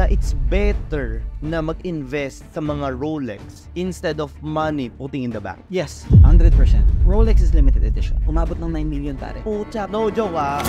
na it's better na mag-invest sa mga Rolex instead of money putting in the bank? Yes, 100%. Rolex is limited edition. Umabot ng 9 million pare. Pucha, no joke ah.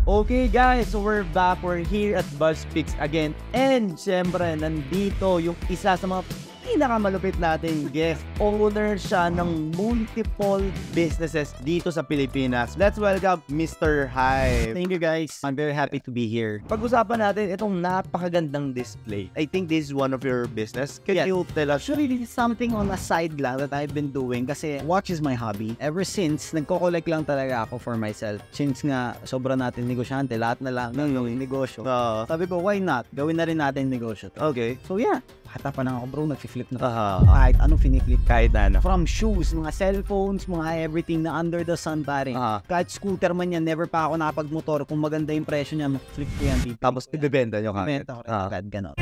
Okay guys, so we're back. We're here at BAJ Speaks again. And syempre, nandito yung isa sa mga pinakamalupit nating guest. Owner siya ng multiple businesses dito sa Pilipinas. Let's welcome Mr. Hayb. Thank you guys. I'm very happy to be here. Pag-usapan natin itong napakagandang display. I think this is one of your business. Can you tell us? Actually, this is something on a side lang that I've been doing kasi watch is my hobby. Ever since, nagko-collect lang talaga ako for myself. Since nga, sobra natin negosyante, lahat na lang ng negosyo. Sabi ko, why not? Gawin na rin natin negosyo. Okay. So yeah, hatapan ako bro, nag-flip na kahit anong finiflip. Kahit ano. From shoes, mga cellphones, mga everything na under the sun pare. Kahit scooter man yan, never pa ako nakapag-motor. Kung maganda yung presyo niya, flip ko yan. Tapos ibebenta nyo ka. Benta ko rin. Ganon.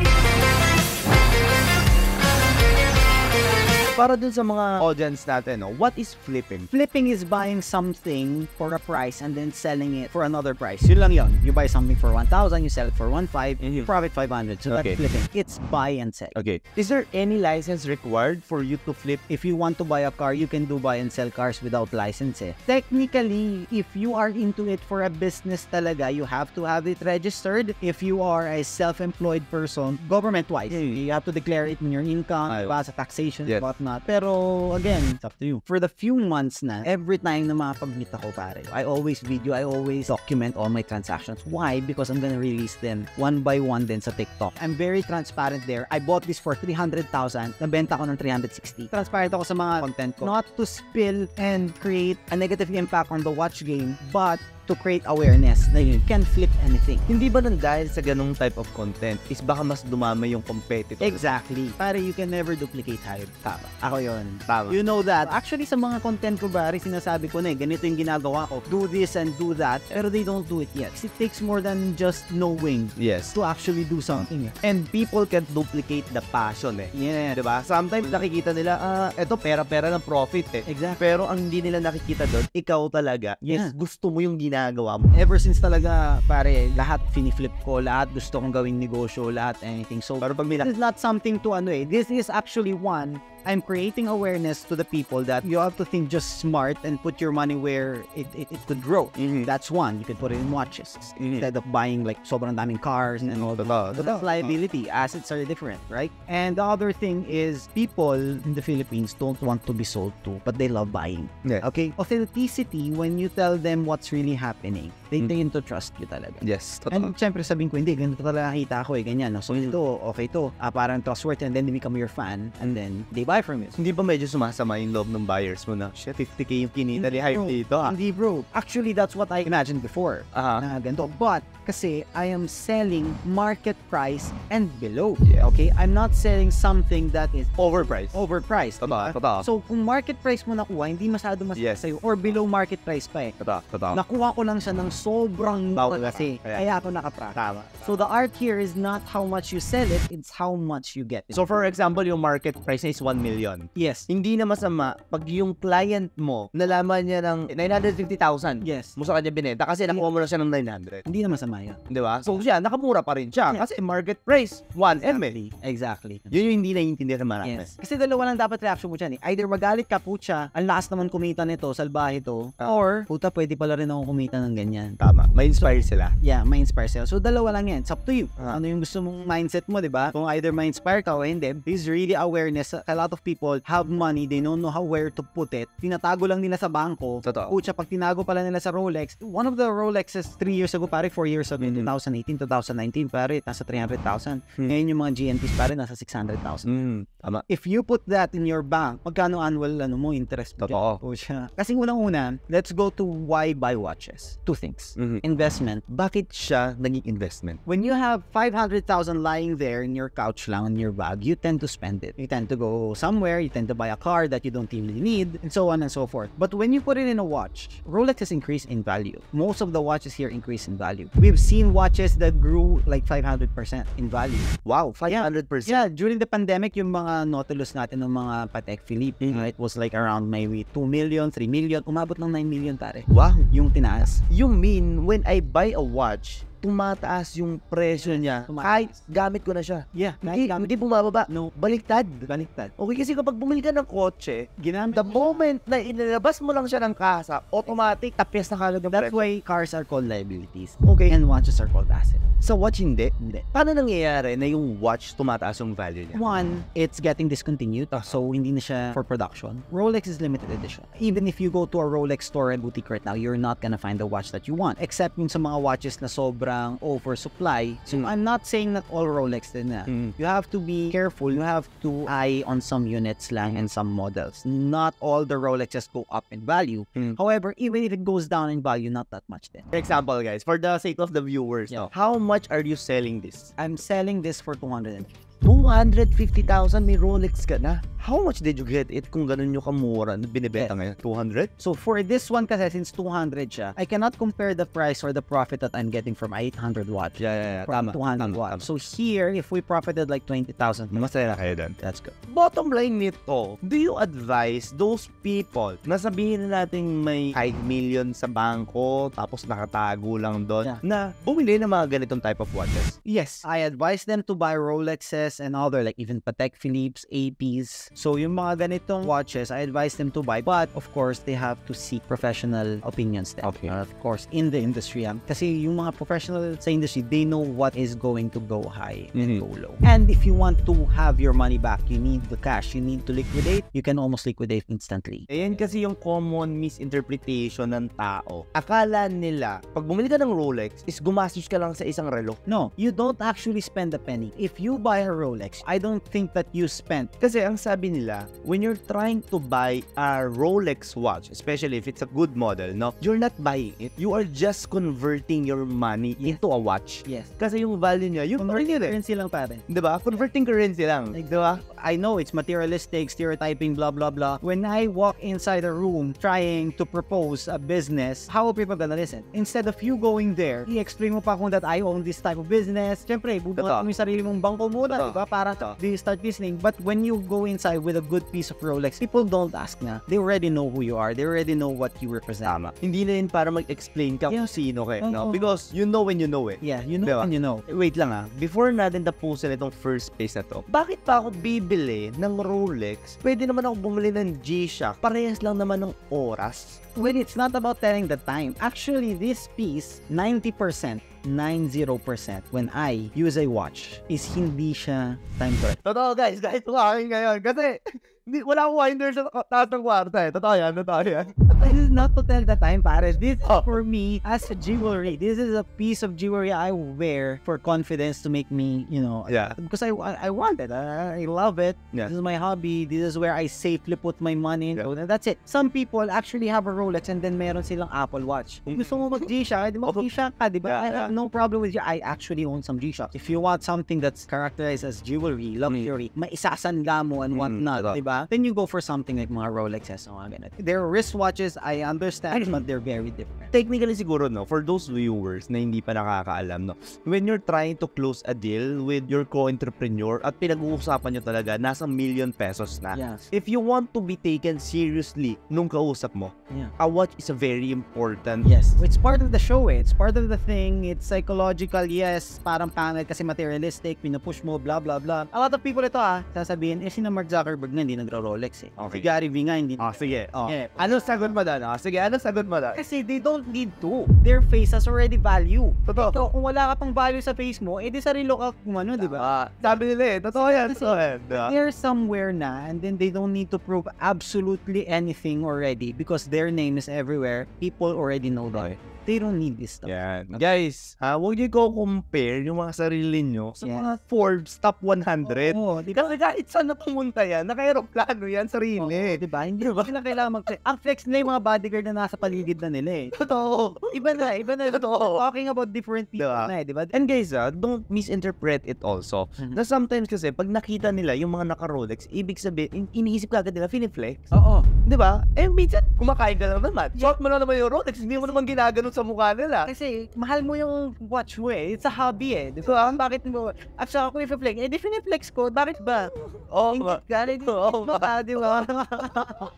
Para dun sa mga audience natin, no, what is flipping? Flipping is buying something for a price and then selling it for another price. Yun lang yun. You buy something for 1,000, you sell it for 1,500, you profit 500. So that's flipping. It's buy and sell. Okay. Is there any license required for you to flip? If you want to buy a car, you can do buy and sell cars without license. Technically, if you are into it for a business talaga, you have to have it registered. If you are a self-employed person, government-wise, you have to declare it in your income, sa taxation, whatnot. Pero again, it's up to you. For the few months na, every time na makapag-meet ako pare, I always video, I always document all my transactions. Why? Because I'm gonna release them one by one din sa TikTok. I'm very transparent there. I bought this for 300,000, nabenta ko ng 360. Transparent ako sa mga content ko. Not to spill and create a negative impact on the watch game, but to create awareness na you can flip anything. Hindi ba nang dahil sa ganung type of content is baka mas dumami yung competitor? Exactly. Para you can never duplicate Hayb. Tama. Ako yun. Tama. You know that. Actually, sa mga content ko bari, sinasabi ko na ganito yung ginagawa ko. Do this and do that. Pero they don't do it yet. It takes more than just knowing to actually do something. And people can duplicate the passion Yeah. Diba? Sometimes nakikita nila, eto pera-pera ng profit Exactly. Pero ang hindi nila nakikita doon, ikaw talaga. Yes, gusto mo yung ginagawa mo. Ever since talaga, pare, lahat finiflip ko, lahat gusto kong gawing negosyo, lahat anything. So, pero pag this is not something to this is actually one, I'm creating awareness to the people that you have to think just smart and put your money where it could grow. That's one. You could put it in watches instead of buying like sobrang daming cars and all that. That's liability. Assets are different, right? And the other thing is people in the Philippines don't want to be sold to, but they love buying. Okay? Authenticity, when you tell them what's really happening, they tend to trust you talaga. Yes. And syempre sabihin ko, hindi, ganito talaga nakita ko ganyan. So ito, okay to. Parang trustworthy, and then they become your fan, and then they buy from it. Hindi ba medyo sumasama yung loob ng buyers mo na, shit, 50K yung kinita ni Hayb dito Hindi bro. Actually, that's what I imagined before. Na ganito. But, kasi I am selling market price and below. Okay? I'm not selling something that is overpriced. Totoo. So, kung market price mo nakuha, hindi masyado sa'yo. Or below market price pa Totoo. Nakuha ko lang siya ng sobrang kasi. Kaya ako nakapractice. Tama. So, the art here is not how much you sell it, it's how much you get. So, for example, yung market price is 1 million. Yes. Hindi na masama pag yung client mo nalaman niya ng 950,000. Yes. Mo sa kanya binenta kasi nakuha mo na siya ng 900. Hindi na masama yun. Di ba? So siya, nakamura pa rin siya kasi market price 1M Exactly. Yun yung hindi naiintindihan ng marami. Yes. Kasi dalawa lang dapat reaction mo dyan Either magalit ka, pucha, ang lakas naman kumita nito, salbahe to, or puta, pwede pala rin ako kumita ng ganyan. Tama. Ma-inspire sila. Yeah, ma-inspire sila. So dalawa lang yan. It's up to you. Ano yung gusto mong mindset mo, di ba? Kung either ma-inspire ka o hindi, this is really awareness. A lot of people have money, they don't know where to put it. Tinatago lang nila sa bangko. Totoo. Pucha, pag tinago pala nila sa Rolex, one of the Rolexes 3 years ago, pare 4 years ago, 2018, 2019, pare, nasa 300,000. Ngayon yung mga GNTs, pare, nasa 600,000. Tama. If you put that in your bank, magkano annual interest? Totoo. Pucha. Kasi unang-una, let's go to why buy watches. Two things. Investment. Bakit siya naging investment? When you have 500,000 lying there in your couch lang, in your bag, you tend to spend it. You tend to go somewhere, you tend to buy a car that you don't really need, and so on and so forth. But when you put it in a watch, Rolex has increased in value. Most of the watches here increase in value. We've seen watches that grew like 500% in value. Wow, 500%. Yeah, during the pandemic, yung mga Nautilus natin ng mga Patek Philippe, it was like around maybe 2 million, 3 million, umabot ng 9 million pare. Wow. Yung tinaas. You mean, when I buy a watch, tumataas yung presyo niya kahit gamit ko na siya. Yeah. Hindi bumababa. No. Baliktad. Baliktad. Okay, kasi kapag bumili ka ng kotse, the moment na inilabas mo lang siya ng kasa, automatic, tapos na kagad yung That's presyo. why cars are called liabilities. Okay. And watches are called assets. Sa watch, hindi. Hindi. Paano nangyayari na yung watch tumataas yung value niya? One, it's getting discontinued, so hindi na siya for production. Rolex is limited edition. Even if you go to a Rolex store and boutique right now, you're not gonna find the watch that you want. Except yung sa mga watches na sobrang oversupply. So I'm not saying that all Rolex din na. You have to be careful. You have to eye on some units lang and some models. Not all the Rolexes go up in value. However, even if it goes down in value, not that much then. For example, guys, for the sake of the viewers, how much are you selling this? I'm selling this for 250. 250,000 may Rolex ka na. How much did you get it kung ganun yung kamura na binibenta ngayon? 200? So for this one kasi since 200 siya, I cannot compare the price or the profit that I'm getting from 800 watch. Yeah. From 200 watch. So here, if we profited like 20,000, masaya na kayo doon. that's good. Bottom line nito, do you advise those people na sabihin na natin may 5 million sa bangko tapos nakatago lang doon na bumili ng mga ganitong type of watches? Yes, I advise them to buy Rolexes and other like even Patek Philippe's, APs. So yung mga ganitong watches, I advise them to buy. But of course, they have to seek professional opinions then. Okay. Of course, in the industry. Kasi yung mga professional sa industry, they know what is going to go high and go low. And if you want to have your money back, you need the cash. You need to liquidate. You can almost liquidate instantly. Ayan kasi yung common misinterpretation ng tao. Akala nila, pag bumili ka ng Rolex, is gumastos ka lang sa isang relo. No, you don't actually spend a penny. If you buy a Rolex, I don't think that you spent. Kasi ang sabi nila, when you're trying to buy a Rolex watch, especially if it's a good model, no, you're not buying it. You are just converting your money into a watch. Yes. Kasi yung value niya, yung Currency lang pare. Diba? Converting currency lang. Like, diba? I know it's materialistic, stereotyping, blah, blah, blah. When I walk inside a room trying to propose a business, how are people gonna listen? Instead of you going there, i-explain mo pa kung that I own this type of business. Siyempre, bubuhat mo yung sarili mong bangko muna, diba? Para they start listening. But when you go inside with a good piece of Rolex, people don't ask na. They already know who you are. They already know what you represent. Tama. Hindi na yun para mag-explain ka kung sino ka, no? Because you know when you know it. Yeah, you know diba? when you know. Wait lang before natin tapusin itong first place na to, bakit pa ako bibili ng Rolex? Pwede naman ako bumili ng G-Shock. Parehas lang naman ng oras. Well, it's not about telling the time. Actually, this piece, 90% when I use a watch is hindi siya time correct. Totoo guys, kahit akin ngayon. Kasi wala akong winder sa taas ng kwarta eh. Totoo yan. This is not to tell the time, pares. This for me as a jewelry. This is a piece of jewelry I wear for confidence to make me, because I want it. I love it. Yeah. This is my hobby. This is where I safely put my money. So that's it. Some people actually have a Rolex and then meron silang Apple Watch. Kung gusto mo mag-G-Shock, mag-G-Shock ka, diba? I have no problem with you. I actually own some G-Shocks. If you want something that's characterized as jewelry, luxury, maisasanla mo and whatnot, diba? Then you go for something like mga Rolexes. They're wristwatches, I understand, but they're very different. Technically siguro, no, for those viewers na hindi pa nakakaalam, no, when you're trying to close a deal with your co-entrepreneur at pinag-uusapan nyo talaga, nasa ₱1 million na. Yes. If you want to be taken seriously nung kausap mo, a watch is a very important. Yes. It's part of the show eh. It's part of the thing. It's psychological. Yes, parang pangit kasi materialistic, pinupush mo, blah, blah, blah. A lot of people ito sasabihin, si Mark Zuckerberg nga hindi nagro-Rolex eh. Okay. Si Gary Vee nga hindi. Sige. Yeah. Ano sagot mo doon? Sige, ano sagot mo doon? Kasi they don't need to. Their face has already value. Totoo. So, kung wala ka pang value sa face mo, di sarilo ka kung ano, di ba? Sabi nila totoo yan. They're somewhere na and then they don't need to prove absolutely anything already because their name is everywhere. People already know that. They don't need this stuff. Yan. Guys, huwag niyo compare yung mga sarili niyo sa mga Forbes Top 100. Kasi kahit saan na pumunta yan, naka-aeroplano yan, sarili. Diba? Hindi na kailangan mag-flex. Ang flex na yung mga bodyguard na nasa paligid na nila eh. Totoo. Iba na. Totoo. Talking about different people na eh, diba? And guys, don't misinterpret it also. Na sometimes kasi, pag nakita nila yung mga naka-Rolex, ibig sabihin, iniisip ka agad nila, finiflex. Oo. Diba? Eh, minsan, kumakain ka na naman. Short mo na naman yung Rolex, hindi mo naman ginaganon sa mukha nila. Kasi, mahal mo yung watch mo eh. It's a hobby eh. Diba? Bakit mo? At saka kung i-flex, eh, di finiflex ko, bakit ba? Oo. Diba?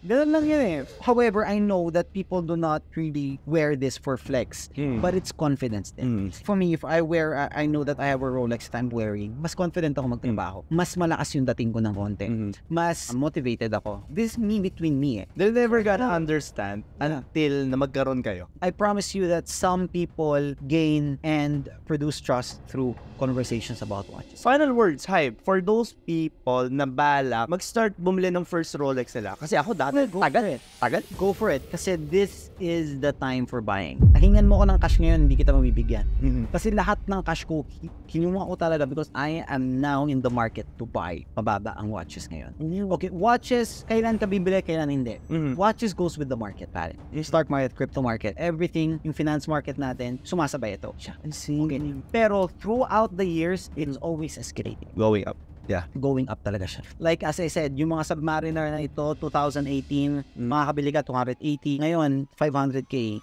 Ganun lang yun eh. However, I know that people do not really wear this for flex. But it's confidence din. For me, if I wear, I know that I have a Rolex that I'm wearing, mas confident ako magtrabaho. Mas malakas yung dating ko ng konti. Mas motivated ako. This is me between me eh. They're never gonna understand until na magkaroon kayo. I promise you that some people gain and produce trust through conversations about watches. Final words, Hayb, for those people na bala mag-start bumili ng first Rolex nila. Kasi ako dati, tagal. Go for it. Kasi this is the time for buying. Hingan mo ko ng cash ngayon, hindi kita mabibigyan. Kasi lahat ng cash ko, kinuha ko talaga because I am now in the market to buy. Mababa ang watches ngayon. Okay, watches, kailan ka bibili, kailan hindi. Watches goes with the market, pare. Yung stock market, crypto market, everything, yung finance market natin, sumasabay ito. Okay. Pero throughout the years, it's always escalating. Going up. Yeah. Going up talaga siya. Like as I said, yung mga Submariner na ito, 2018, makakabili ka 280. Ngayon, 500k.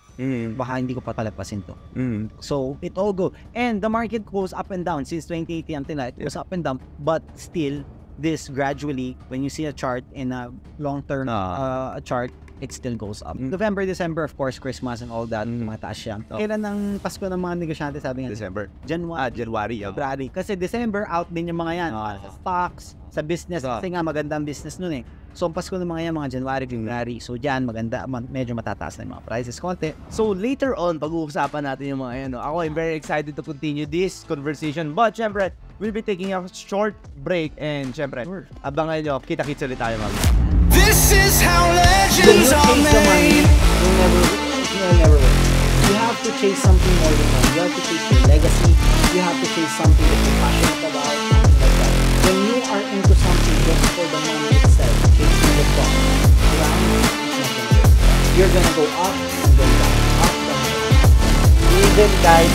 Baka hindi ko pa palagpasin to. So, it all go. And the market goes up and down. Since 2018 until now, it goes up and down. But still, this gradually, when you see a chart in a long-term chart, it still goes up. November, December, of course, Christmas and all that, mataas siya. Kailan ng Pasko ng mga negosyante, sabi nga? December. January. February. Kasi December, out din yung mga yan. Stocks, sa business, kasi nga maganda ang business nun eh. So, ang Pasko ng mga yan, mga January, February. So, dyan, maganda, medyo matataas na yung mga prices konti. So, later on, pag-uusapan natin yung mga yan. Ako, I'm very excited to continue this conversation. But, syempre, we'll be taking a short break. And, syempre, abangan nyo, kita-kits ulit tayo, mga. This is how legends are made. You'll never win. You have to chase something more than money. You have to chase your legacy. You have to chase something that you're passionate about. Like that. When you are into something just for the money itself, chasing the fun, you're gonna go up and then down, up and down. Even guys,